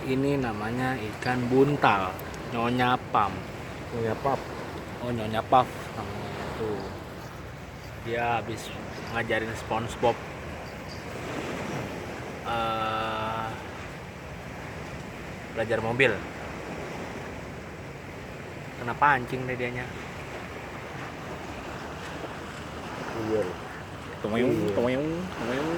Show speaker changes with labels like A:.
A: Ini namanya ikan buntal, Nyonya Pam.
B: Nyonya Pap.
A: Oh, Nyonya Puff namanya itu. Dia habis ngajarin SpongeBob eh, belajar mobil. Kena pancing deh dianya.
B: Iya.
A: Tomayong,
B: Iya.
A: tomayong, tomayong.